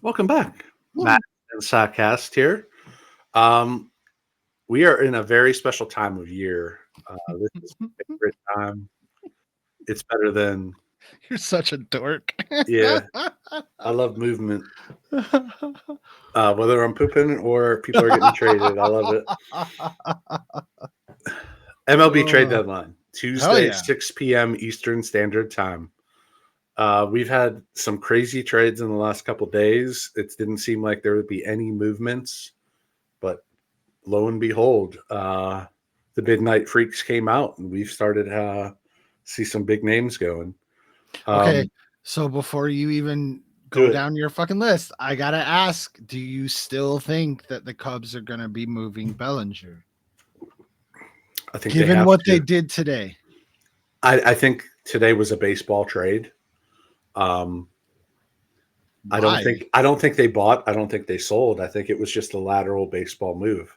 Welcome back. Woo. Maz and Sack here. Um, we are in a very special time of year. This is my favorite time. It's better than, You're such a dork. yeah, I love movement. Whether I'm pooping or people are getting traded, I love it. MLB Trade Oh, Deadline, hell Tuesday, yeah. 6 p.m. Eastern Standard Time. We've had some crazy trades in the last couple days. It didn't seem like there would be any movements, but lo and behold, the Midnight Freaks came out, and we've started to see some big names going. Okay, Um, so before you even do go it. down your fucking list, I gotta ask: do you still think that the Cubs are gonna be moving Bellinger, I think they given have what they to. did today? I think today was a baseball trade. Um, Why? I don't think they bought. I don't think they sold. I think it was just a lateral baseball move.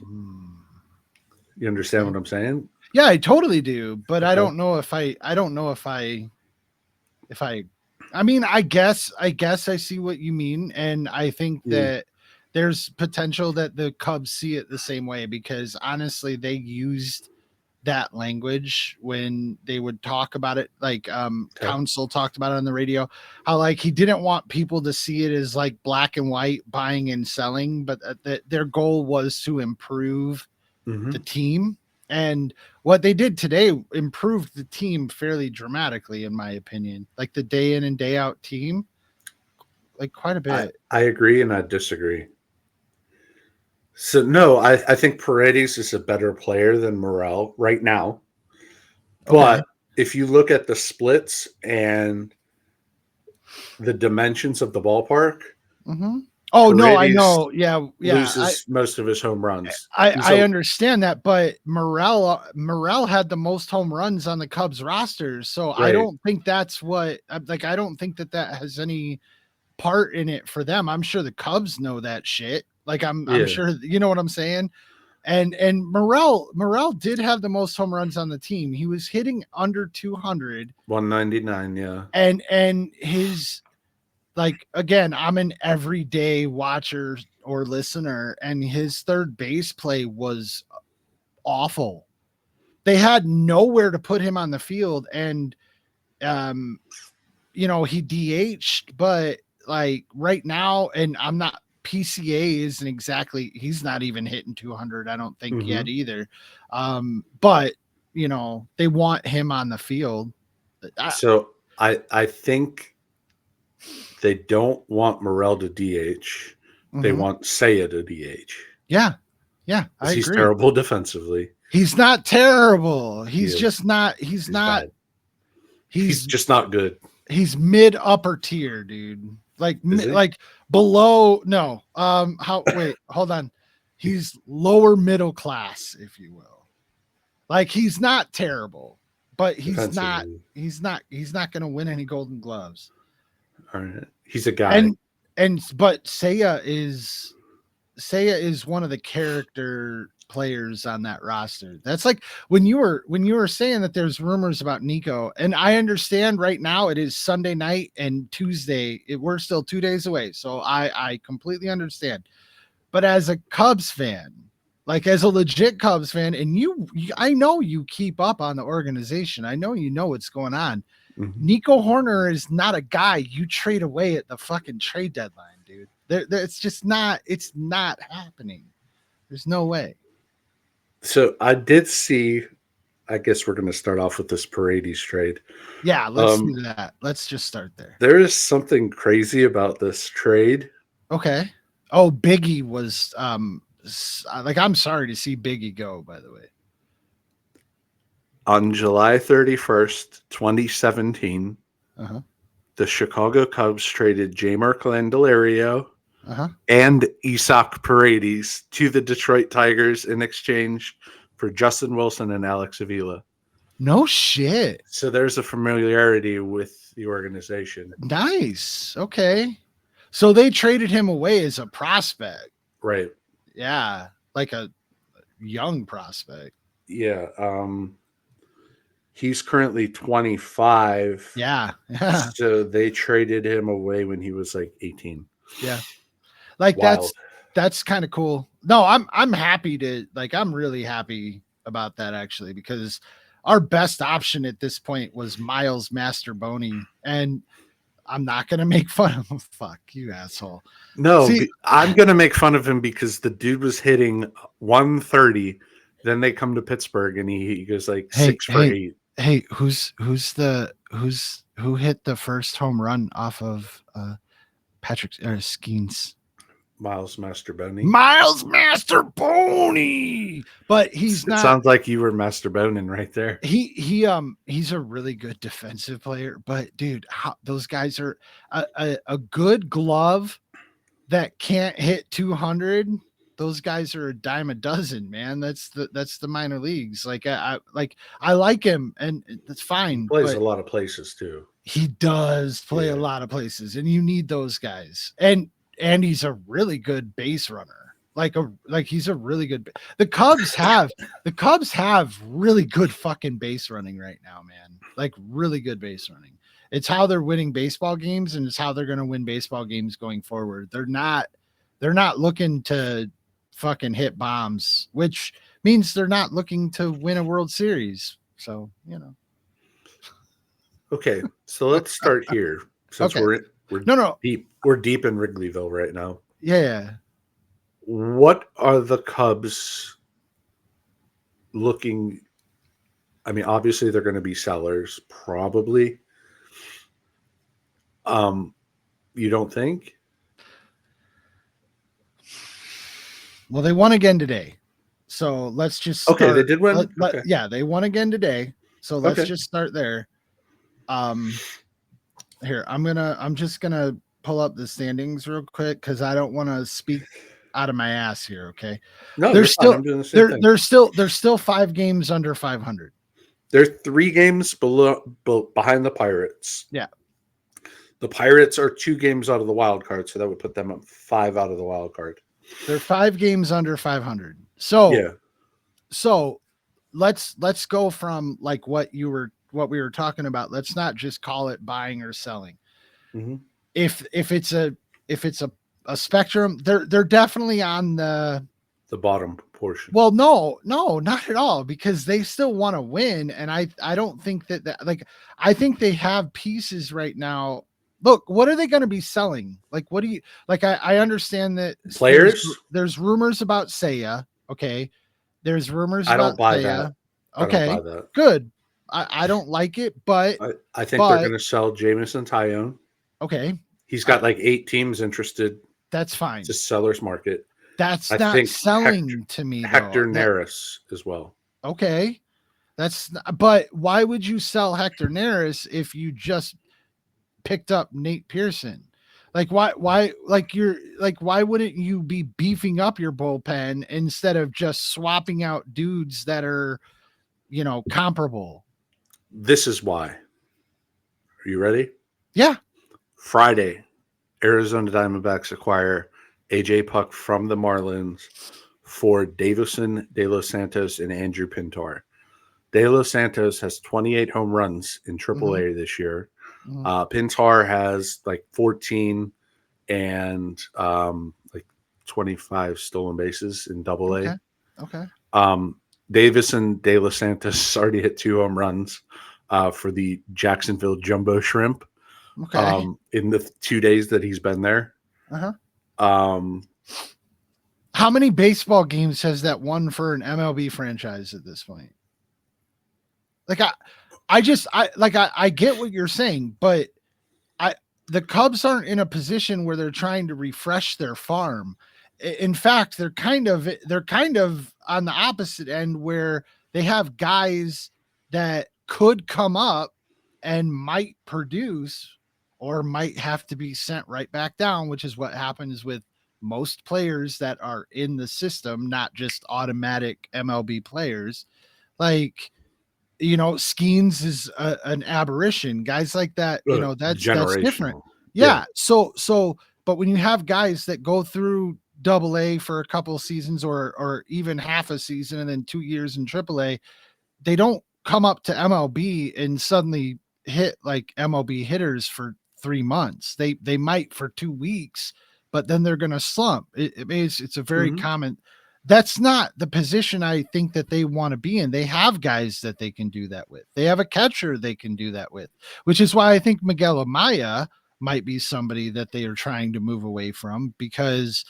Hmm, You understand okay. what I'm saying? Yeah, I totally do, but I Okay. don't know if I don't know if I mean, I guess I see what you mean, and I think Yeah. that there's potential that the Cubs see it the same way because honestly, they used that language when they would talk about it, like Okay. Council talked about it on the radio, how like he didn't want people to see it as like black and white buying and selling, but that their goal was to improve the Hmm. team. And what they did today improved the team fairly dramatically, in my opinion. Like the day in and day out team, like quite a I bit. I agree and I disagree. So no, I think Paredes is a better player than Morel right now. Okay. But if you look at the splits and the dimensions of the ballpark, Hmm. Oh no, I Paredes know. Yeah, yeah. loses most of his home runs. I He's I a understand that, but Morel had the most home runs on the Cubs roster, so I right. don't think that's what like. I don't think that that has any part in it for them. I'm sure the Cubs know that shit. Like I'm Yeah. sure you know what I'm saying. And Morel did have the most home runs on the team. He was hitting under 200, 199, yeah. and his like again, I'm an everyday watcher or listener, and his third base play was awful. They had nowhere to put him on the field, and um, he DH'd, but like right now, and I'm not PCA isn't exactly he's not even hitting 200, I don't think Hmm. yet either. But they want him on the field. I, So I think they don't want Morel to DH. They mhm. want Saya to DH Yeah, yeah, I because he's agree. terrible defensively. He's not terrible. He He's is. just not. He's He's not. bad. He's He's just not good. he's mid upper tier, dude. Like Is he? like below. No. How? Wait. Hold on. He's lower middle class, if you will. Like he's not terrible, but he's not. Defensively. He's not going to win any Golden Gloves. All right. He's a guy. And but Seiya is one of the character players on that roster. That's like when you were saying that there's rumors about Nico, and I understand right now it is Sunday night and Tuesday. We're still 2 days away, so I completely understand. But as a Cubs fan, like as a legit Cubs fan, and I know you keep up on the organization. I know you know what's going on. Mhm. Nico Horner is not a guy you trade away at the fucking trade deadline, dude. It's just not. It's not happening. There's no way. So I did see. I guess we're going to start off with this Paredes trade. Yeah, let's do Um, that. Let's just start there. there is something crazy about this trade. Okay. Oh, Biggie was like I'm sorry to see Biggie go. By the way. On July 31st, 2017, Uh huh. the Chicago Cubs traded Jamer Candelario Uh huh. and Isaac Paredes to the Detroit Tigers in exchange for Justin Wilson and Alex Avila. No shit. So there's a familiarity with the organization. Nice. Okay. So they traded him away as a prospect. Right. Yeah, like a young prospect. Yeah. He's currently 25. Yeah. So they traded him away when he was like 18. Yeah. Like Wild. that's kind of cool. No, I'm happy to I'm really happy about that actually, because our best option at this point was Miles Masterboni, and I'm not gonna make fun of him. Fuck you, asshole. No, See, I'm going to make fun of him because the dude was hitting 130. Then they come to Pittsburgh and he goes like hey, 6 for hey, 8. hey, who hit the first home run off of Patrick Skeens? Miles Masterboni. Miles Masterboni, but he's It not. sounds like you were masturboning right there. He's a really good defensive player, but dude, those guys are a good glove that can't hit 200. Those guys are a dime a dozen, man. That's the minor leagues. I like him, and that's He fine. plays But a lot of places too. he does play a Yeah. lot of places, and you need those guys. And he's a really good base runner. He's a really good. The Cubs have really good fucking base running right now, man. Like really good base running. It's how they're winning baseball games, and it's how they're going to win baseball games going forward. They're not looking to fucking hit bombs, which means they're not looking to win a World Series. So, Okay, so let's start here since Okay. we're No. deep. We're deep in Wrigleyville right now. Yeah. What are the Cubs looking? I mean, obviously they're going to be sellers, probably. You don't think? Well, they won again today. So let's just start. Okay, they did win. Okay. Yeah, they won again today. So let's Okay. just start there. Here, I'm just gonna pull up the standings real quick because I don't want to speak out of my ass here. Okay. No, They're you're still fine. I'm doing the same thing. they're still 5 games under 500. They're 3 games behind the Pirates. Yeah. The Pirates are 2 games out of the wild card, so that would put them at 5 out of the wild card. They're 5 games under 500. So yeah. So let's go from like what we were talking about. Let's not just call it buying or selling. Mm-hmm. If it's a spectrum, they're definitely on the bottom portion. Well, no, not at all, because they still want to win, and I don't think that I think they have pieces right now. Look, what are they going to be selling? Like, what do you like? I understand that players. There's rumors about Seiya. Okay, there's rumors. I don't buy Seiya. that. Okay, I don't buy that. Good. I don't like it, but I think they're going to sell Jameson Tyone. Okay, he's got like 8 teams interested. That's fine. It's a seller's market. That's not selling to me. Hector Neris as well. Okay, but why would you sell Hector Neris if you just picked up Nate Pearson? Like why wouldn't you be beefing up your bullpen instead of just swapping out dudes that are, comparable? This is why. Are you ready? Yeah. Friday, Arizona Diamondbacks acquire AJ Puck from the Marlins for Davison, De Los Santos, and Andrew Pintar. De Los Santos has 28 home runs in AAA this year. Pintar has like 14 and like 25 stolen bases in AA. Okay. Davison, De Los Santos already hit 2 home runs for the Jacksonville Jumbo Shrimp. Okay. In the 2 days that he's been there. How many baseball games has that won for an MLB franchise at this point? Like I get what you're saying, but the Cubs aren't in a position where they're trying to refresh their farm. In fact, they're kind of on the opposite end where they have guys that could come up and might produce or might have to be sent right back down, which is what happens with most players that are in the system, not just automatic MLB players. Like, Skeens is an aberration. Guys like that, that's different. Yeah. So, but when you have guys that go through AA for a couple of seasons or even half a season and then 2 years in AAA, they don't come up to MLB and suddenly hit like MLB hitters for 3 months. They might for 2 weeks, but then they're going to slump. It's a very common. That's not the position I think that they want to be in. They have guys that they can do that with. They have a catcher they can do that with, which is why I think Miguel Amaya might be somebody that they are trying to move away from, because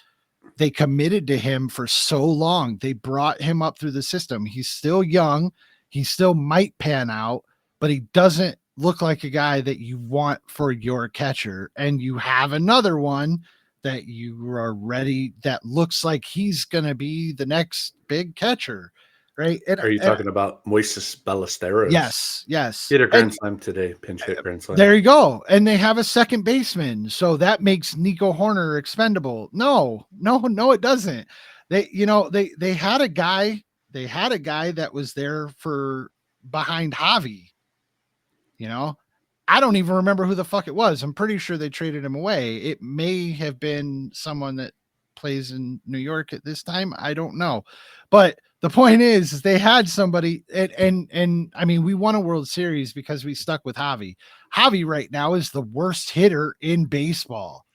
they committed to him for so long. They brought him up through the system. He's still young. He still might pan out, but he doesn't look like a guy that you want for your catcher. And you have another one that you are ready, that looks like he's going to be the next big catcher, right? Are you talking about Moises Ballesteros? Yes. He hit a grand slam today, pinch hit grand slam. There you go. And they have a second baseman, so that makes Nico Horner expendable. No, it doesn't. They had a guy that was there for behind Javi. I don't even remember who the fuck it was. I'm pretty sure they traded him away. It may have been someone that plays in New York at this time. I don't know. But the point is they had somebody, and I mean, we won a World Series because we stuck with Javi. Javi right now is the worst hitter in baseball.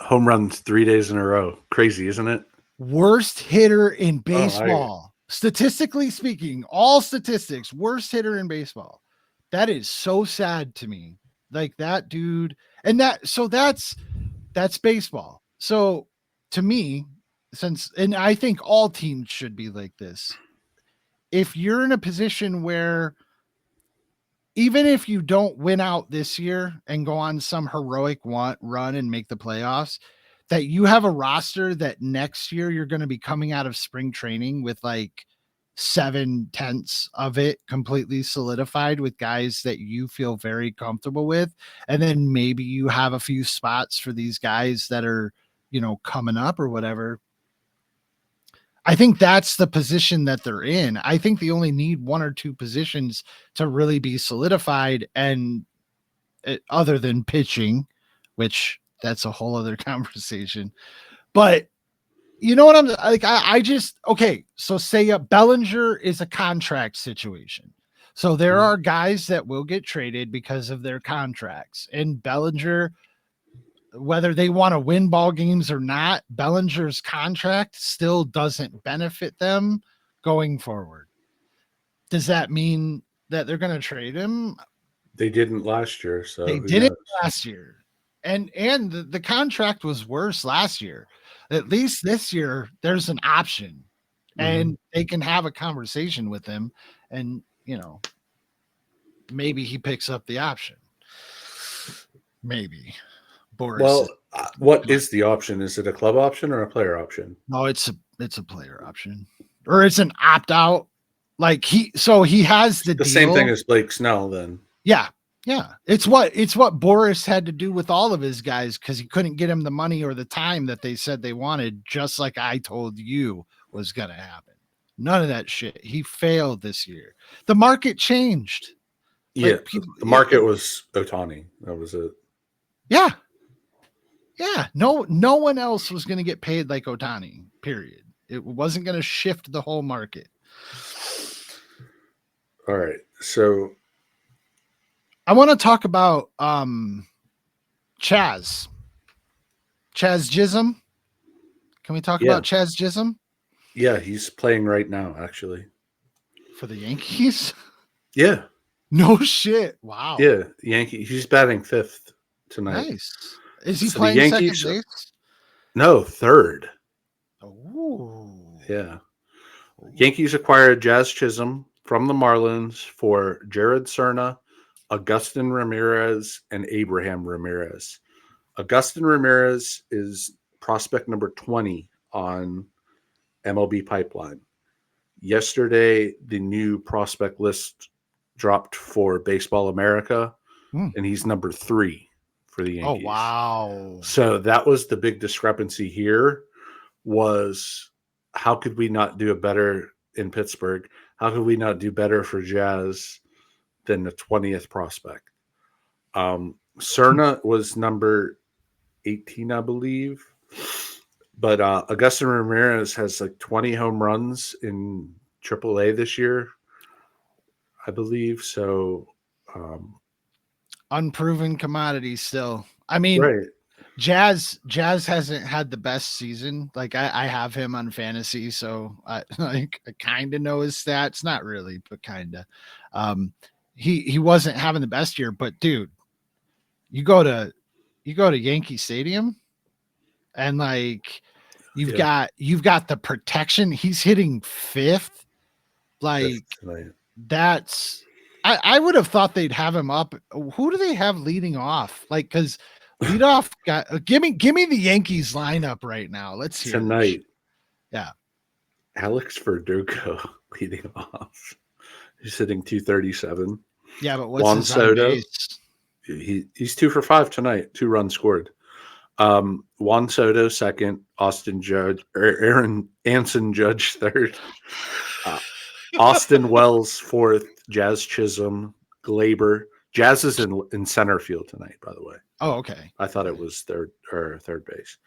Home runs 3 days in a row. Crazy, isn't it? Worst hitter in baseball. Statistically speaking, all statistics, worst hitter in baseball. That is so sad to me. Like that dude. And that's baseball. So to me, and I think all teams should be like this. If you're in a position where even if you don't win out this year and go on some heroic run and make the playoffs, that you have a roster that next year you're going to be coming out of spring training with like 7/10 of it completely solidified with guys that you feel very comfortable with. And then maybe you have a few spots for these guys that are, coming up or whatever. I think that's the position that they're in. I think they only need one or two positions to really be solidified, and other than pitching, which that's a whole other conversation. But you know what I'm like? Okay. So say Bellinger is a contract situation. So there are guys that will get traded because of their contracts, and Bellinger, whether they want to win ball games or not, Bellinger's contract still doesn't benefit them going forward. Does that mean that they're going to trade him? They didn't last year. So they didn't last year. And the contract was worse last year. At least this year, there's an option, and they can have a conversation with him, and maybe he picks up the option. Maybe. Boris. Well, what is the option? Is it a club option or a player option? No, it's a player option, or it's an opt out. Like he has the deal. Same thing as Blake Snell. Then yeah. It's what Boris had to do with all of his guys, because he couldn't get him the money or the time that they said they wanted, just like I told you was going to happen. None of that shit. He failed this year. The market changed. Yeah, the market was Ohtani. That was it. Yeah. No one else was going to get paid like Ohtani, period. It wasn't going to shift the whole market. All right. So I want to talk about Chaz Chisholm. Can we talk about Chaz Chisholm? Yeah, he's playing right now, actually. For the Yankees? Yeah. No shit. Wow. Yeah, Yankee. He's batting fifth tonight. Nice. Is he playing Yankees, second base? No, third. Oh. Yeah. Yankees acquired Jazz Chisholm from the Marlins for Jared Cerna, Agustin Ramirez, and Abraham Ramirez. Agustin Ramirez is prospect number 20 on MLB Pipeline. Yesterday, the new prospect list dropped for Baseball America, and he's number 3 for the Yankees. Oh, wow. So that was the big discrepancy here, was how could we not do it better in Pittsburgh? How could we not do better for Jazz than the 20th prospect? Cerna was number 18, I believe. But Agustin Ramirez has like 20 home runs in AAA this year. I believe. So, Unproven commodity still. I mean, right. Jazz hasn't had the best season. Like I have him on fantasy, so I like I kind of know his stats. Not really, but kind of. Um, he wasn't having the best year, but dude, you go to Yankee Stadium and like Yeah. you've got the protection. He's hitting fifth. Fifth Like tonight. that's I would have thought they'd have him up. Who do they have leading off? Like because leadoff got give me the Yankees lineup right now. Let's hear this. Tonight, Yeah. Alex Verdugo leading off. He's hitting 237. Yeah, but what's Juan his on Soto. base? He's 2 for 5 tonight. 2 runs scored. Juan Soto second. Austin Judge or Aaron Anson Judge third. Austin Wells fourth. Jazz Chisholm, Glaber. Jazz is in center field tonight, by the way. Oh, okay. I thought it was third base.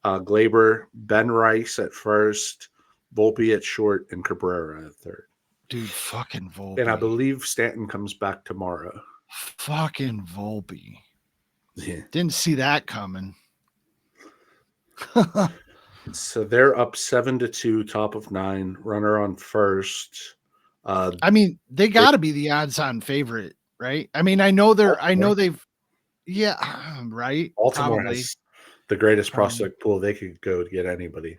Glaber, Ben Rice at first, Volpe at short, and Cabrera at third. Dude, fucking Volpe. And I believe Stanton comes back tomorrow. Fucking Volpe. Yeah. Didn't see that coming. So they're up 7-2, top of 9, runner on first. I mean, they got to be the odds-on favorite, right? I mean, I know they've, yeah, right. Baltimore Probably. has the greatest prospect pool. They could go to get anybody.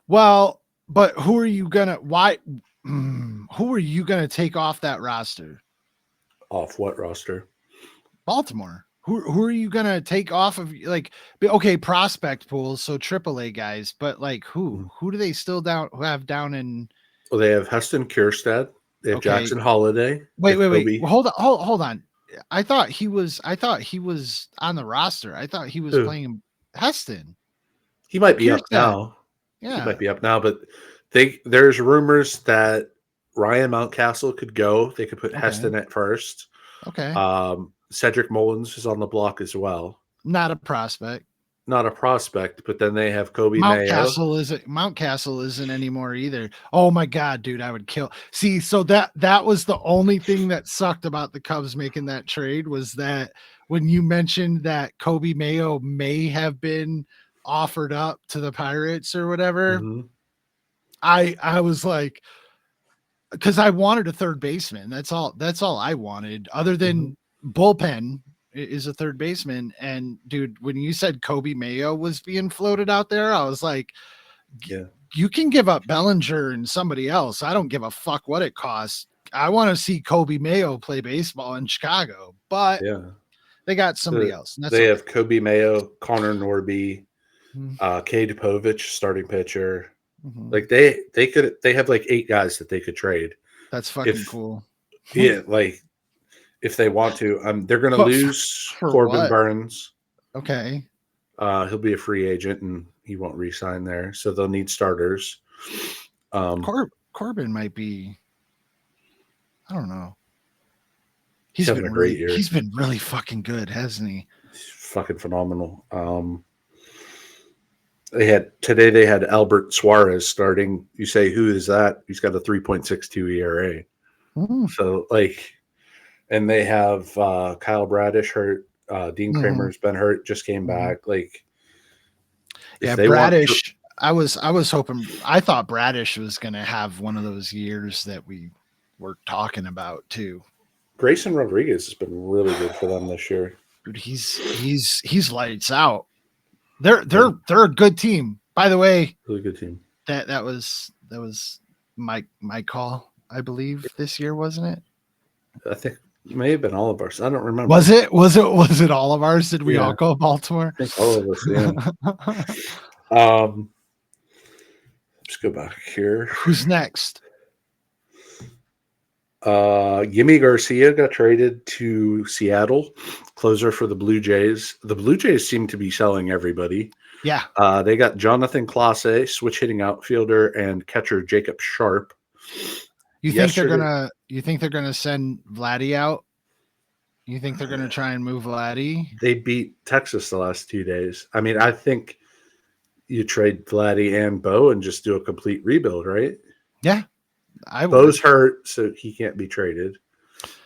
Well, but who are you gonna take off that roster? Off what roster? Baltimore. Who are you gonna take off of like okay, prospect pools, so AAA guys, but like who do they still have down in Well, they have Heston Kjerstad. They have Jackson Holiday. Wait. Hold on. I thought he was on the roster. I thought he was playing Heston. He might be up now. Yeah. He might be up now, but there's rumors that Ryan Mountcastle could go. They could put Heston at first. Okay. Cedric Mullins is on the block as well. Not a prospect. Not a prospect, but then they have Kobe Mountcastle isn't anymore either. Oh my god, dude, I would kill. See, so that was the only thing that sucked about the Cubs making that trade was that when you mentioned that Kobe Mayo may have been offered up to the Pirates or whatever, I was like, because I wanted a third baseman. That's all I wanted, other than bullpen is a third baseman. And dude, when you said Kobe Mayo was being floated out there, I was like, yeah, you can give up Bellinger and somebody else. I don't give a fuck what it costs. I want to see Kobe Mayo play baseball in Chicago, but they got somebody else. They have Kobe Mayo, Connor Norby, Cade Povich, starting pitcher. Like they have like 8 guys that they could trade. That's fucking cool. Yeah, like if they want to, they're going to lose Corbin Burns. Okay. He'll be a free agent and he won't re-sign there, so they'll need starters. Corbin might be. I don't know. He's having a great year. He's been really fucking good, hasn't he? He's fucking phenomenal. They had Albert Suarez starting. You say, who is that? He's got a 3.62 ERA. So like, and they have Kyle Bradish hurt. Dean Kramer's been hurt, just came back. Like, Bradish. I was hoping. I thought Bradish was going to have one of those years that we were talking about too. Grayson Rodriguez has been really good for them this year. Dude, he's lights out. They're a good team. By the way, really good team. That was my call, I believe, this year, wasn't it? I think it may have been all of ours. I don't remember. Was it all of ours? Did we all go Baltimore? I think all of us, yeah. Let's go back here. Who's next? Yimi Garcia got traded to Seattle, closer for the Blue Jays. The Blue Jays seem to be selling everybody. Yeah. They got Jonathan Clase, switch hitting outfielder, and catcher Jacob Sharp. You think they're gonna send Vladdy out? You think they're gonna try and move Vladdy? They beat Texas the last 2 days. I mean, I think you trade Vladdy and Bo and just do a complete rebuild, right? Yeah. I would. Bo's hurt, so he can't be traded.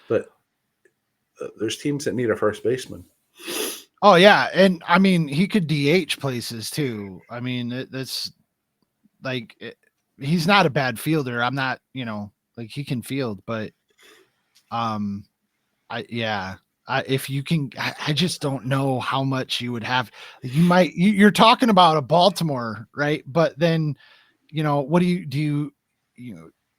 But there's teams that need a first baseman. Oh yeah, and I mean he could DH places too. I mean that's like he's not a bad fielder. I'm not, like he can field, but if you can, I just don't know how much you would have. You're talking about a Baltimore, right? But then, what do you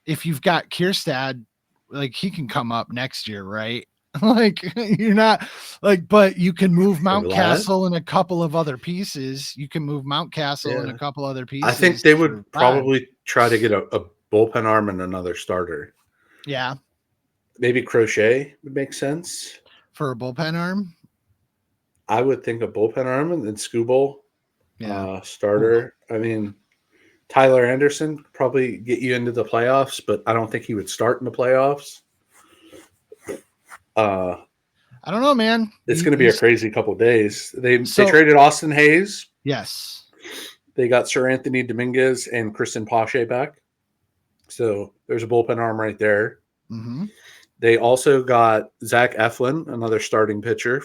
if you've got Kierstad, like he can come up next year, right? Like you're not like, but you can move Mountcastle and a couple of other pieces. You can move Mountcastle and a couple other pieces. I think they would probably try to get a bullpen arm and another starter. Yeah. Maybe Crochet would make sense. For a bullpen arm? I would think a bullpen arm and then Skubal starter. Ooh. I mean, Tyler Anderson probably get you into the playoffs, but I don't think he would start in the playoffs. I don't know, man. It's going to be a crazy couple of days. They traded Austin Hayes. Yes. They got Sir Anthony Dominguez and Kristen Pache back. So there's a bullpen arm right there. Mm-hmm. They also got Zach Eflin, another starting pitcher,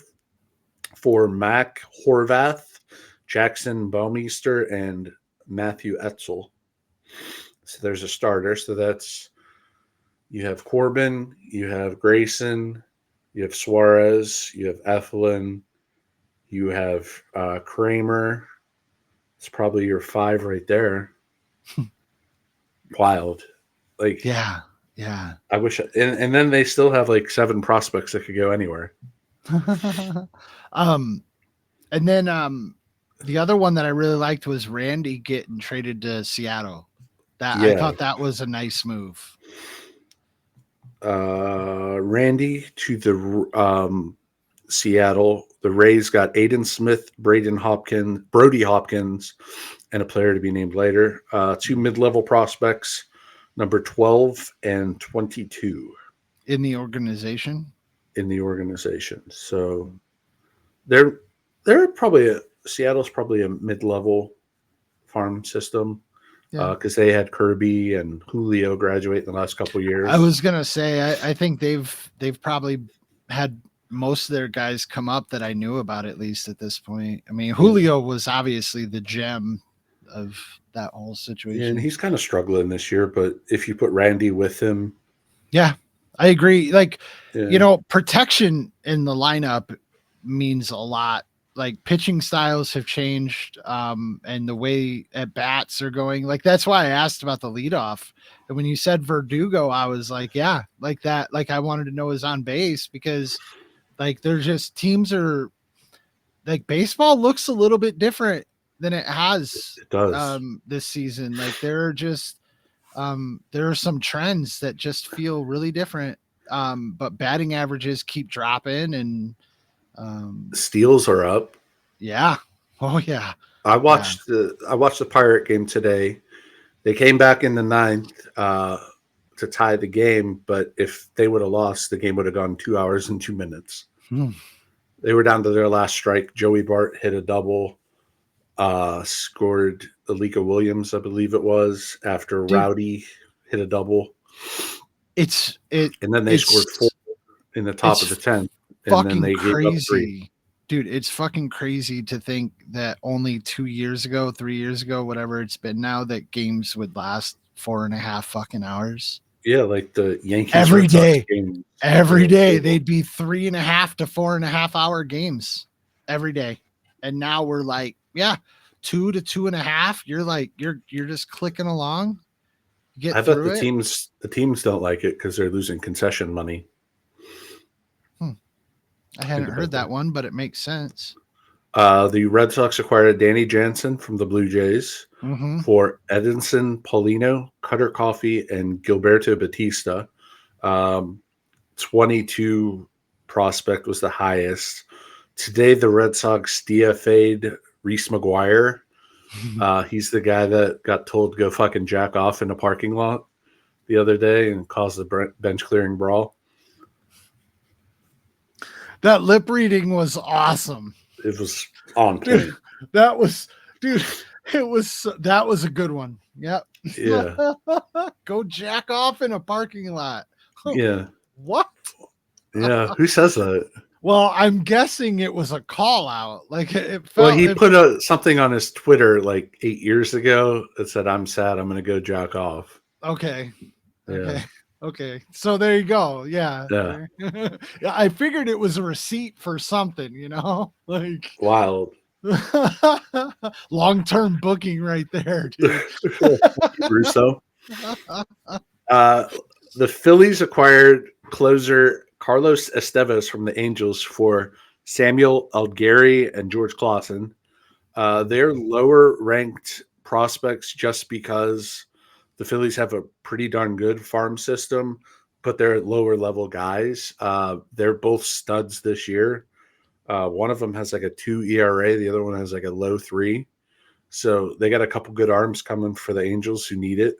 for Mac Horvath, Jackson Baumeister, and Matthew Etzel. So there's a starter. So that's you have Corbin, you have Grayson, you have Suarez, you have Eflin, you have Kramer. It's probably your 5 right there. Wild. Like yeah. I wish and then they still have like 7 prospects that could go anywhere. And then the other one that I really liked was Randy getting traded to Seattle. I thought that was a nice move. Randy to the Seattle. The Rays got Aiden Smith, Brody Hopkins, and a player to be named later. 2 mid-level prospects, number 12 and 22. In the organization? In the organization. So they're probably Seattle's probably a mid-level farm system. Because they had Kirby and Julio graduate in the last couple of years. I was gonna say I think they've probably had most of their guys come up that I knew about, at least at this point. I mean, Julio was obviously the gem of that whole situation. Yeah, and he's kind of struggling this year, but if you put Randy with him. Yeah, I agree. Like, protection in the lineup means a lot. Like pitching styles have changed, and the way at bats are going. Like that's why I asked about the leadoff. And when you said Verdugo, I was like, yeah, like that. Like I wanted to know his on base because, like, they're just teams are like baseball looks a little bit different than it has. It does this season. Like there are just there are some trends that just feel really different. But batting averages keep dropping and. Steals are up. Yeah. Oh yeah. I watched the Pirate game today. They came back in the 9th to tie the game, but if they would have lost, the game would have gone 2 hours and 2 minutes. They were down to their last strike. Joey Bart hit a double, scored Alika Williams, I believe it was, after Rowdy hit a double. And then they scored 4 in the top of the 10th. And then they gave up 3. Dude, it's fucking crazy to think that only 2 years ago, 3 years ago, whatever it's been now, that games would last 4.5 fucking hours. Yeah, like the Yankees every day. Every day they'd be 3.5 to 4.5 hour games every day. And now we're like, 2 to 2.5. You're like, you're just clicking along. I bet the teams don't like it because they're losing concession money. I hadn't heard that one, but it makes sense. The Red Sox acquired Danny Jansen from the Blue Jays for Edinson Paulino, Cutter Coffee, and Gilberto Batista. 22 prospect was the highest. Today, the Red Sox DFA'd Reese McGuire. He's the guy that got told to go fucking jack off in a parking lot the other day and caused a bench clearing brawl. That lip reading was awesome. It was on point. That was a good one. Yep. Yeah. Go jack off in a parking lot. Yeah. What? Yeah. Who says that? Well, I'm guessing it was a call out. Like it Well, felt. he put something on his Twitter like 8 years ago that said, "I'm sad. I'm going to go jack off." Okay. Yeah. Okay. Okay. So there you go. Yeah. Yeah. Yeah, I figured it was a receipt for something, like Wild. long-term booking right there, dude. Russo. The Phillies acquired closer Carlos Estevez from the Angels for Samuel Algary and George Clausen. They're lower ranked prospects just because the Phillies have a pretty darn good farm system, but they're lower level guys. They're both studs this year. One of them has like a 2 ERA, the other one has like a low 3. So they got a couple good arms coming for the Angels who need it.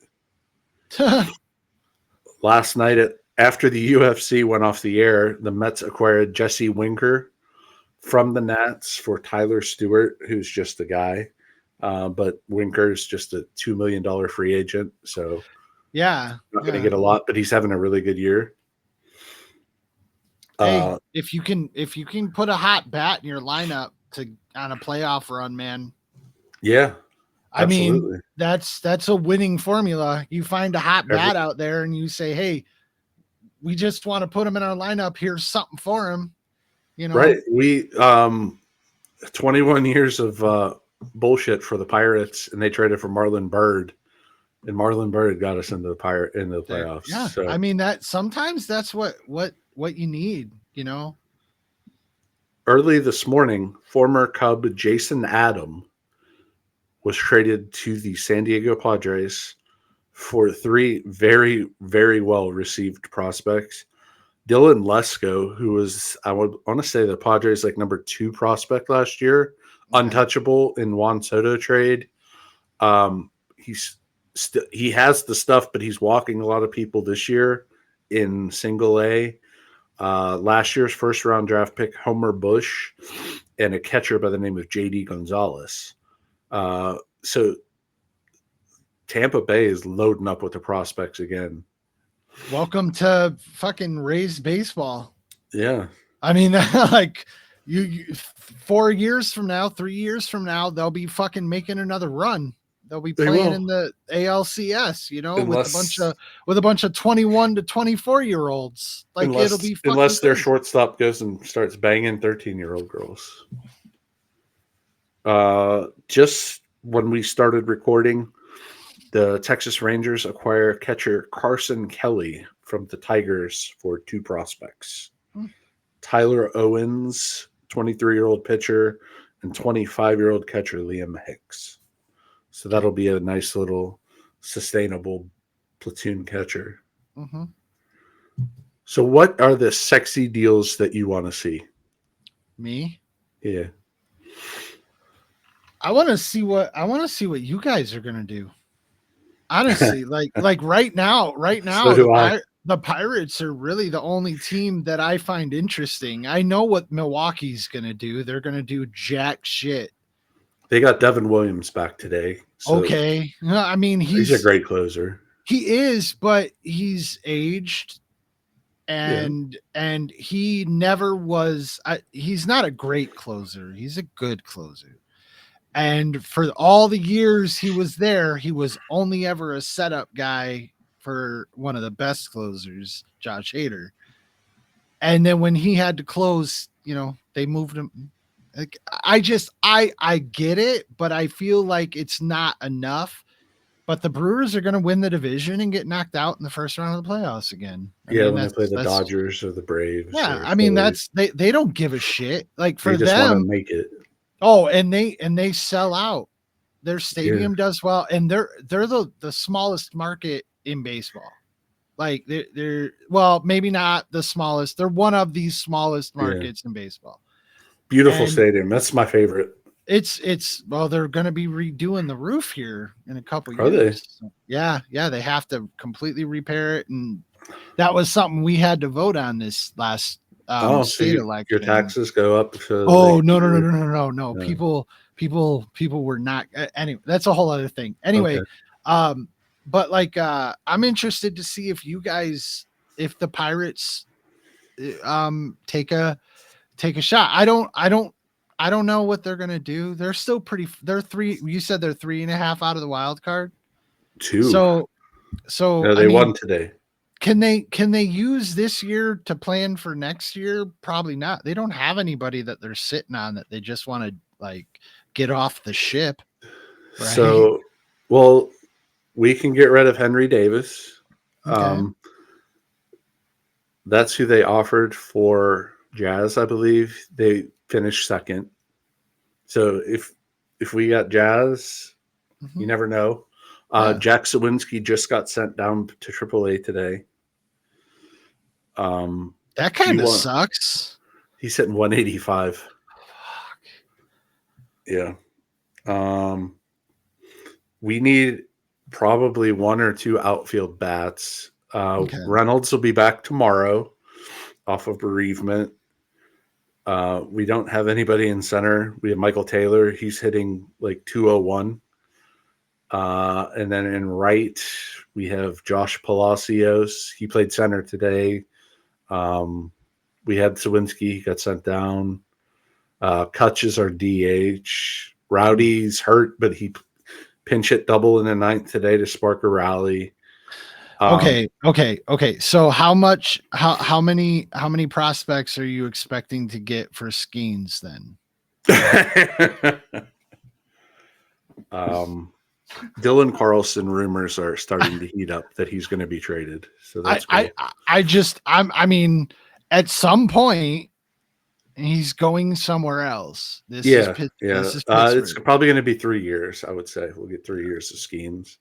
Last night, after the UFC went off the air, the Mets acquired Jesse Winker from the Nats for Tyler Stewart, who's just a guy. But Winker's just a $2 million free agent, so Yeah. not going to get a lot, but he's having a really good year. Hey, if you can put a hot bat in your lineup on a playoff run, man. Yeah. I mean, that's a winning formula. You find a hot bat out there and you say, "Hey, we just want to put him in our lineup. Here's something for him." Right. We 21 years of bullshit for the Pirates, and they traded for Marlon Byrd, and Marlon Byrd got us into the playoffs. Yeah. So. I mean, that sometimes that's what you need, Early this morning, former Cub Jason Adam was traded to the San Diego Padres for 3 very, very well received prospects. Dylan Lesko, who was, I would want to say, the Padres like number 2 prospect last year, untouchable in Juan Soto trade. He has the stuff, but he's walking a lot of people this year in single A. Last year's first round draft pick, Homer Bush, and a catcher by the name of JD Gonzalez. So Tampa Bay is loading up with the prospects again. Welcome to fucking Rays baseball. Yeah. I mean, like you 4 years from now, 3 years from now, they'll be fucking making another run. They'll be playing in the ALCS, with a bunch of 21 to 24-year-olds. Like it'll be unless their crazy. shortstop goes and starts banging 13-year-old girls. Just when we started recording, the Texas Rangers acquire catcher Carson Kelly from the Tigers for 2 prospects. Tyler Owens, 23-year-old pitcher, and 25-year-old catcher Liam Hicks. So that'll be a nice little sustainable platoon catcher. Mm-hmm. So what are the sexy deals that you want to see? Me? Yeah. I want to see what you guys are going to do. Honestly, like right now, so the Pirates are really the only team that I find interesting. I know what Milwaukee's going to do. They're going to do jack shit. They got Devin Williams back today. So okay. I mean, he's a great closer. He is, but he's aged and he never was. He's not a great closer. He's a good closer. And for all the years he was there, he was only ever a setup guy for one of the best closers, Josh Hader. And then when he had to close, they moved him. Like, I get it, but I feel like it's not enough. But the Brewers are going to win the division and get knocked out in the first round of the playoffs again. When they play the Dodgers or the Braves. Yeah, I mean, they don't give a shit. Like for they just them, want to make it. Oh, and they sell out. Their stadium does well, and they're the smallest market in baseball. Like they're well, maybe not the smallest. They're one of the smallest markets in baseball. Beautiful stadium. That's my favorite. It's they're going to be redoing the roof here in a couple years. Are they? Yeah, they have to completely repair it, and that was something we had to vote on this last state election. Your taxes go up. No. People were not. Anyway, that's a whole other thing. Anyway, but like I'm interested to see if you guys, if the Pirates take a shot. I don't know what they're gonna do. They're still pretty. They're three. You said they're 3.5 out of the wild card. 2. So No, I they mean, won today. can they use this year to plan for next year? Probably not. They don't have anybody that they're sitting on that they just want to like get off the ship, right? So, well, we can get rid of Henry Davis. Okay. That's who they offered for Jazz, I believe. They finished second. So if we got Jazz, you Mhm. never know. Yeah. Jack Sawinski just got sent down to AAA today. That Do you kind of want? sucks. He's hitting 185. Fuck. Yeah. Um, we need probably 1 or 2 outfield bats. Okay. Reynolds will be back tomorrow off of bereavement. We don't have anybody in center. We have Michael Taylor. He's hitting like 201. And then in right, we have Josh Palacios. He played center today. We had Sawinski. He got sent down. Kutch is our DH. Rowdy's hurt, but he pinch hit double in the ninth today to spark a rally. Okay. So how many prospects are you expecting to get for Skeens then? Dylan Carlson rumors are starting to heat up that he's going to be traded. So I that's I cool. I mean, at some point he's going somewhere else. This is Yeah. It's Pittsburgh. probably going to be 3 years, I would say. We'll get 3 years of schemes.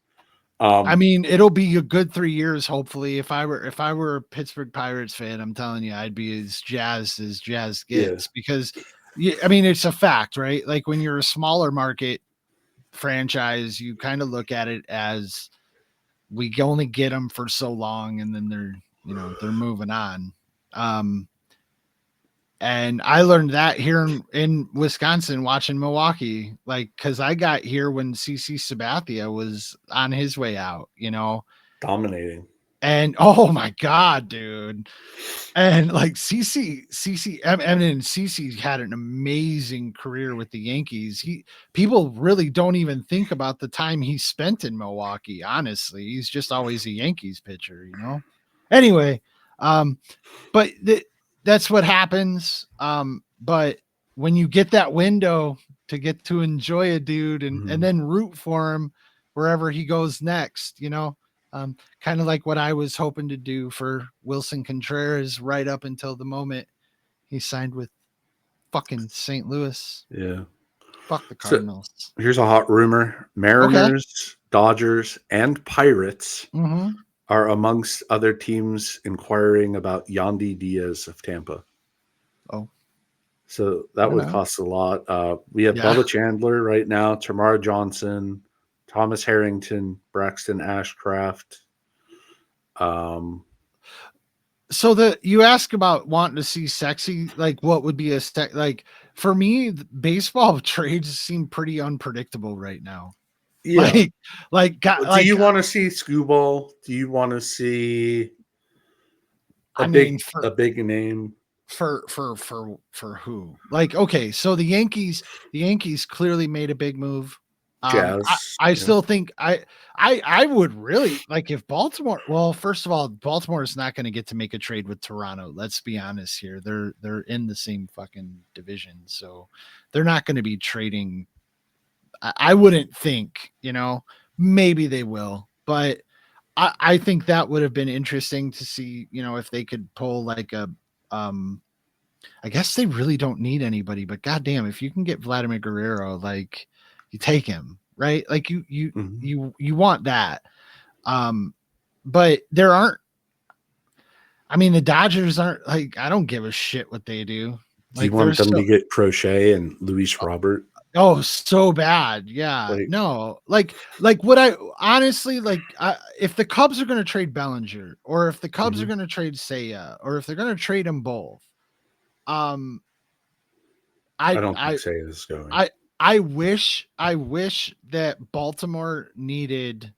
I mean, it'll be a good 3 years, hopefully. If I were a Pittsburgh Pirates fan, I'm telling you, I'd be as jazzed as jazz Yeah. gets because I mean, it's a fact, right? Like when you're a smaller market franchise, you kind of look at it as we only get them for so long and then they're moving on. Um, and I learned that here in Wisconsin watching Milwaukee, like, cause I got here when CC Sabathia was on his way out, Dominating. and oh my God, dude. And like CC, and CC had an amazing career with the Yankees. People really don't even think about the time he spent in Milwaukee. Honestly, he's just always a Yankees pitcher. Anyway, um, but that's what happens. But when you get that window to get to enjoy a dude and then root for him wherever he goes next, kind of like what I was hoping to do for Wilson Contreras right up until the moment he signed with fucking St. Louis. Yeah. Fuck the So Cardinals. here's a hot rumor: Okay. Mariners, Dodgers, and Pirates Mm-hmm. are amongst other teams inquiring about Yandy Diaz of Tampa. Oh, So that right would on. cost a lot. We have Yeah. Bubba Chandler right now, Tamara Johnson, Thomas Harrington, Braxton Ashcraft. So you ask about wanting to see sexy, like what would be like for me, baseball trades seem pretty unpredictable right now. Yeah. Like, Do you want to see Scooball? Do you want to see I mean, a big name? for who? Like, okay, so the Yankees clearly made a big move. Jazz. I Yeah. still think I would really like if Baltimore. Well, first of all, Baltimore is not going to get to make a trade with Toronto. Let's be honest here. They're in the same fucking division, so they're not going to be trading. I wouldn't think. Maybe they will, but I think that would have been interesting to see. If they could pull like a um I guess they really don't need anybody, but goddamn, if you can get Vladimir Guerrero, like you take him, right? Like you you Mhm. you want that. Um, but there aren't. I mean, the Dodgers aren't like I don't give a shit what they do. Do you Like want there's them to so get and Luis Robert? so bad. Yeah, Like, no, like what I honestly like. If the Cubs are going to trade Bellinger, or if the Cubs are mhm. going to trade Seiya, or if they're going to trade them both, um, I I don't think I Say is going. I I wish that Baltimore needed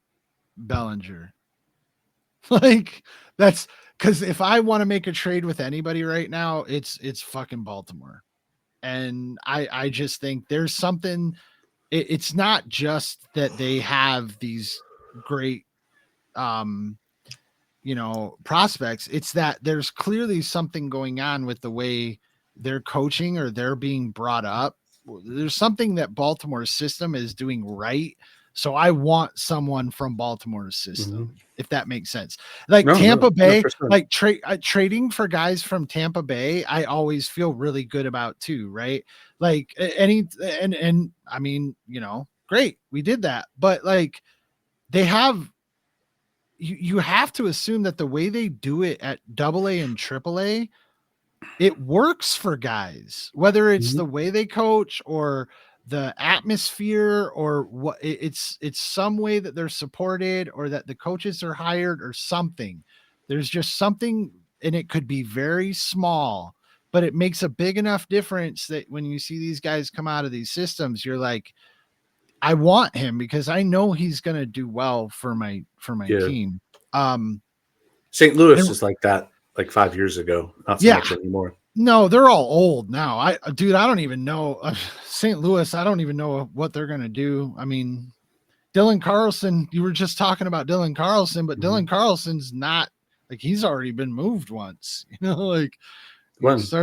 Bellinger. Like that's because if I want to make a trade with anybody right now, it's fucking Baltimore. And I just think there's something. It's not just that they have these great prospects. It's that there's clearly something going on with the way they're coaching or they're being brought up. There's something that Baltimore's system is doing right. So I want someone from Baltimore's system, if that makes sense. Like Tampa Bay, 100%. like trading for guys from Tampa Bay, I always feel really good about too, right? Like and I mean, great, we did that, but like they have you have to assume that the way they do it at AA and AAA, it works for guys, whether it's the way they coach or the atmosphere or what it's some way that they're supported or that the coaches are hired or something. There's just something, and it could be very small, but it makes a big enough difference that when you see these guys come out of these systems, you're like, I want him because I know he's going to do well for my team. St. Louis is like that, like 5 years ago, not so much anymore. No, they're all old now. I don't even know St. Louis. I don't even know what they're going to do. I mean, Dylan Carlson, you were just talking about Dylan Carlson, but Dylan Carlson's not like, he's already been moved once, like when is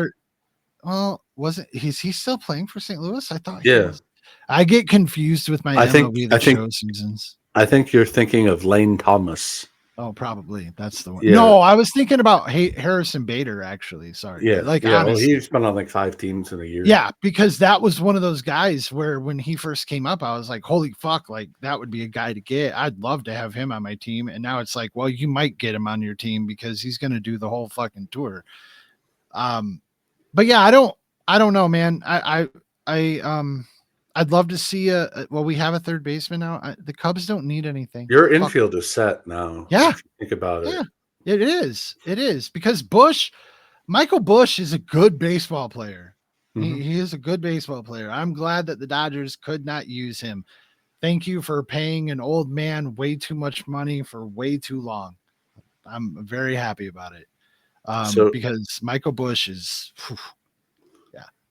he still playing for St. Louis? I thought he was. I get confused with my MLB The Show seasons. I think you're thinking of Lane Thomas. Oh, probably that's the one. Yeah. No, I was thinking about Harrison Bader. Actually, sorry. Yeah, like honestly, he's been on like 5 teams in a year. Yeah, because that was one of those guys where when he first came up, I was like, "Holy fuck!" Like that would be a guy to get. I'd love to have him on my team. And now it's like, well, you might get him on your team because he's going to do the whole fucking tour. But yeah, I don't know, man. I'd love to see we have a third baseman now. The Cubs don't need anything. Your infield is set now. Yeah. If you think about it. Yeah, it is. It is because Michael Busch is a good baseball player. He is a good baseball player. I'm glad that the Dodgers could not use him. Thank you for paying an old man way too much money for way too long. I'm very happy about it. Because Michael Busch is,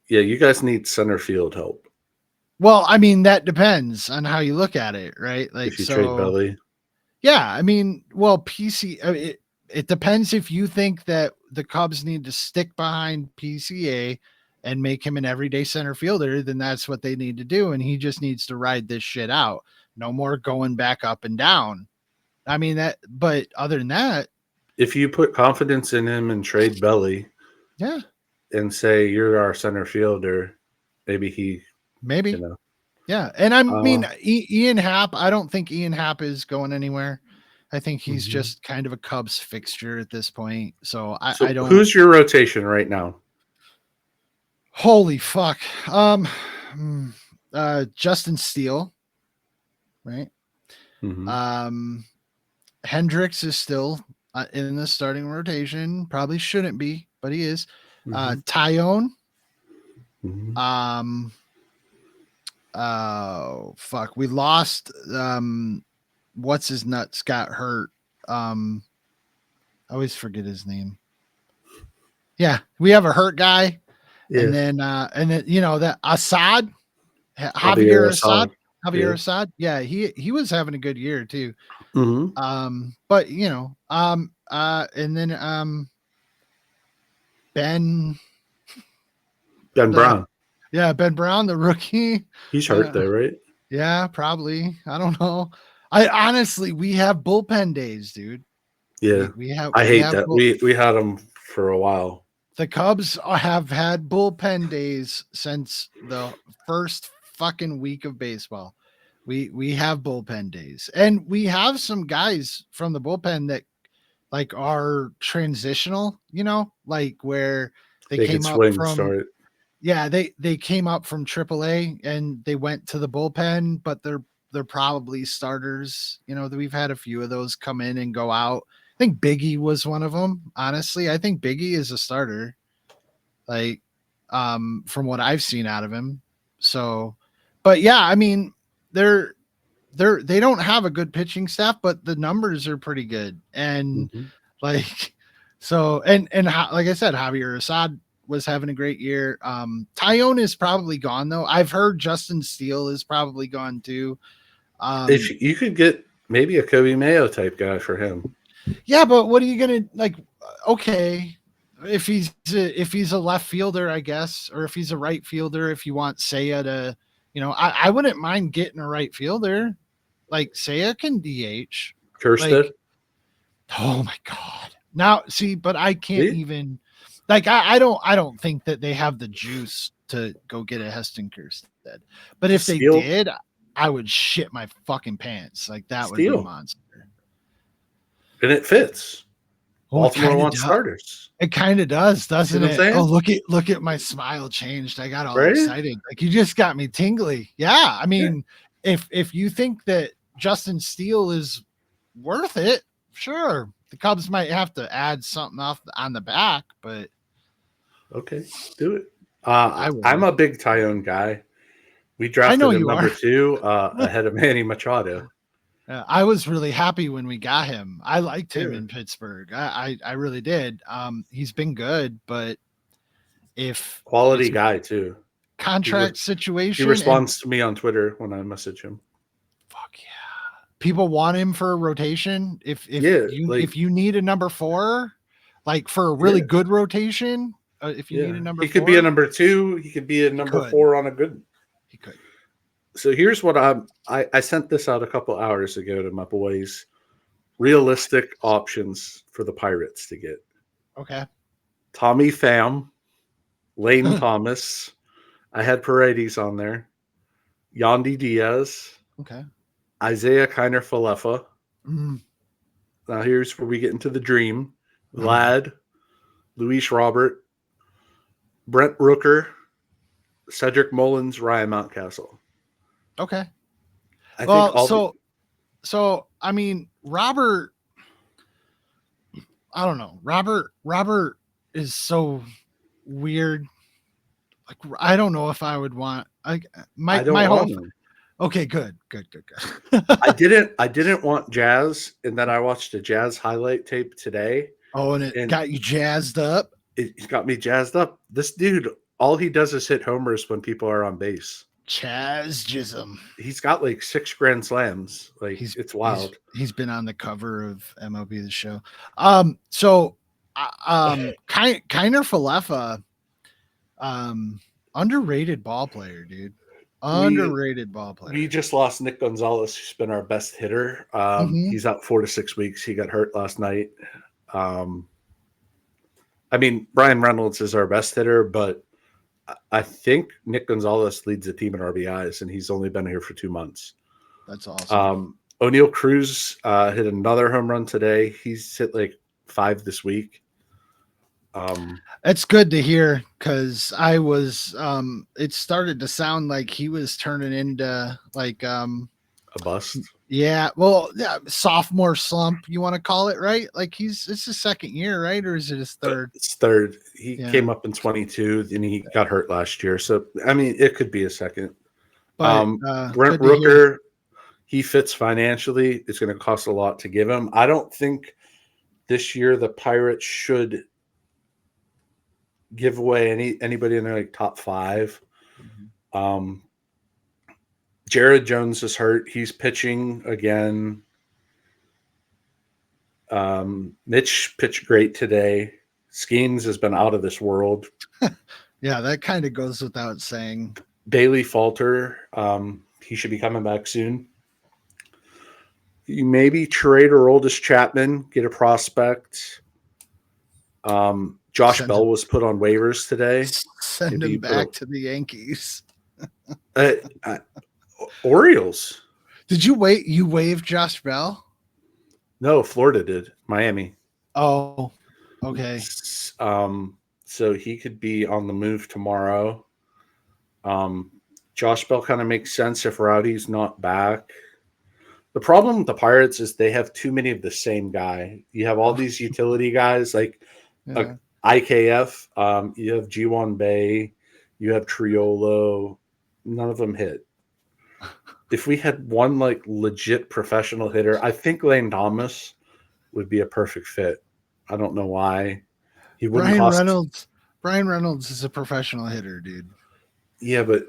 yeah, you guys need center field help. Well, I mean, that depends on how you look at it, right? Like, if you trade Belly. Yeah, I mean, well, it depends if you think that the Cubs need to stick behind PCA and make him an everyday center fielder, then that's what they need to do. And he just needs to ride this shit out. No more going back up and down. I mean, but other than that, if you put confidence in him and trade Belly, yeah, and say you're our center fielder, maybe. Yeah. And I mean, Ian Happ, I don't think Ian Happ is going anywhere. I think he's just kind of a Cubs fixture at this point. So I don't. Who's your rotation right now? Holy fuck. Justin Steele, right? Hendricks is still in the starting rotation. Probably shouldn't be, but he is. Tyone. Oh fuck, we lost what's his nuts got hurt. I always forget his name. Yeah, we have a hurt guy. And then that Javier Assad. Yeah, he was having a good year too. But and then Ben Brown. Yeah, Ben Brown, the rookie. He's hurt there, right? Yeah, probably. I don't know. We have bullpen days, dude. Yeah. I hate that. We had them for a while. The Cubs have had bullpen days since the first fucking week of baseball. We have bullpen days. And we have some guys from the bullpen that like are transitional, like where they came up from Yeah, they came up from AAA and they went to the bullpen, but they're probably starters. That we've had a few of those come in and go out. I think Biggie was one of them. Honestly, I think Biggie is a starter. Like, from what I've seen out of him. So, but yeah, I mean, they don't have a good pitching staff, but the numbers are pretty good. And Mhm. like, so, like I said, Javier Assad was having a great year. Tyone is probably gone though. I've heard Justin Steele is probably gone too. If you could get maybe a Kobe Mayo type guy for him. Yeah, but what are you gonna like? Okay, if he's a left fielder, I guess, or if he's a right fielder, if you want Seiya to, I wouldn't mind getting a right fielder. Like Seiya can DH. Kirstead? Like, oh my god. Now see, but I can't See? even like I don't think that they have the juice to go get a Heston Kjerstad. But if they Steele? did, I would shit my fucking pants. Like that would be Steele. monster. And it fits. Oh, Baltimore wants starters. It kind of does, doesn't what I'm it? saying? Oh, look at my smile changed. I got all Right? excited. Like you just got me tingly. Yeah, I mean, if you think that Justin Steele is worth it, sure. The Cubs might have to add something off on the back, but okay, do it. I I'm a big Tyone guy. We I drafted know him you number are. 2 ahead of Manny Machado. I was really happy when we got him. I liked him Yeah. in Pittsburgh. I really did. He's been good, but if Quality it's a guy too. contract He situation, responds to me on Twitter when I message him. fuck yeah, people want him for a rotation. If Yeah, if you need a number 4, like for a really good rotation, if you need a number he 4, could be a number 2. He could be a number 4 on a good. He could. So here's what I sent this out a couple hours ago to my boys. Realistic options for the Pirates to get. Okay. Tommy Pham, Lane Thomas. I had Paredes on there. Yandy Diaz. Okay. Isaiah Kiner Falefa. Mm. Now here's where we get into the dream. Vlad, Luis Robert, Brent Rooker, Cedric Mullins, Ryan Mountcastle. Okay. I think so I mean, Robert, I don't know. Robert is so weird. Like I don't know if I would want like I don't want him. Okay, good. I didn't want Jazz, and then I watched a Jazz highlight tape today. Oh, and it got you jazzed up. It got me jazzed up. This dude, all he does is hit homers when people are on base. Chaz Jism. He's got like 6 grand slams. Like it's wild. He's been on the cover of MLB The Show. So Kiner Falefa, underrated ball player, dude. Underrated ball player. We just lost Nick Gonzalez, who's been our best hitter. He's out 4 to 6 weeks. He got hurt last night. I mean, Brian Reynolds is our best hitter, but I think Nick Gonzalez leads the team in RBIs, and he's only been here for 2 months. That's awesome. O'Neal Cruz hit another home run today. He's hit like 5 this week. It's good to hear because I was it started to sound like he was turning into like a bust. Yeah, well, yeah, sophomore slump, you want to call it, right? Like it's his second year, right? Or is it his third? It's third. He came up in 22 and he got hurt last year. So I mean it could be a second. But Brent Rooker, he fits financially. It's going to cost a lot to give him. I don't think this year the Pirates should give away anybody in their like top 5. Jared Jones is hurt. He's pitching again. Mitch pitched great today. Skeens has been out of this world. Yeah, that kind of goes without saying. Bailey Falter, he should be coming back soon. You maybe trade Aroldis Chapman, get a prospect. Josh Bell was put on waivers today. Send him back to the Yankees. Orioles. Did you wait? You waived Josh Bell? No, Florida did. Miami. Oh, okay. So he could be on the move tomorrow. Josh Bell kind of makes sense if Rowdy's not back. The problem with the Pirates is they have too many of the same guy. You have all these utility guys like IKF. You have G1 Bay. You have Triolo. None of them hit. if we had one like legit professional hitter, I think Lane Thomas would be a perfect fit. I don't know why. He wouldn't Brian cost. Reynolds. Brian Reynolds is a professional hitter, dude. Yeah, but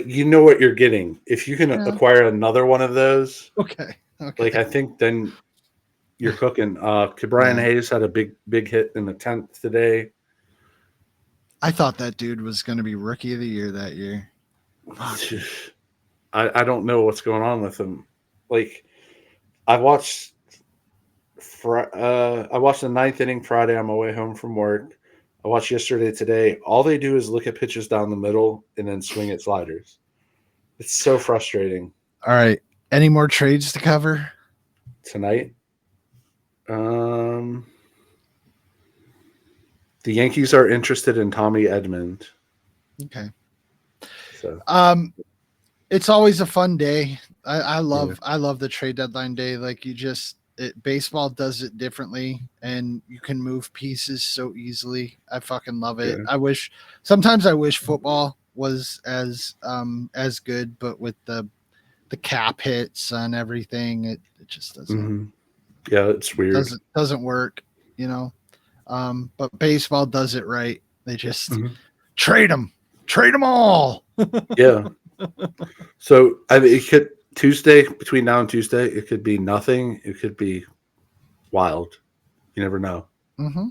you know what you're getting. If you can Yeah. acquire another one of those, Okay. like I think then you're cooking. Brian Yeah. Hayes had a big hit in the 10th today. I thought that dude was going to be rookie of the year that year. Fuck. I don't know what's going on with him. Like I watched I watched the 9th inning Friday on my way home from work. I watched yesterday, today. All they do is look at pitches down the middle and then swing at sliders. It's so frustrating. All right. Any more trades to cover Tonight? The Yankees are interested in Tommy Edmond. Okay. So It's always a fun day. I love the trade deadline day. Like baseball does it differently, and you can move pieces so easily. I fucking love it. Yeah. Sometimes I wish football was as good, but with the cap hits and everything, it just doesn't. Mm-hmm. Yeah, it's weird. Doesn't work, but baseball does it right. They just trade them all. Yeah. So it could Tuesday, between now and Tuesday, it could be nothing. It could be wild. You never know. Mm-hmm.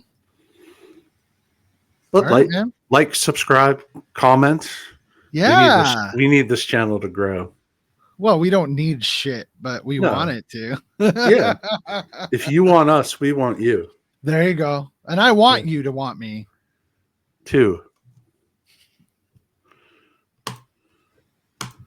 But like, subscribe, comment. Yeah, we need this channel to grow. Well, we don't need shit, but we want it to. Yeah. If you want us, we want you. There you go. And I want you to want me. Too.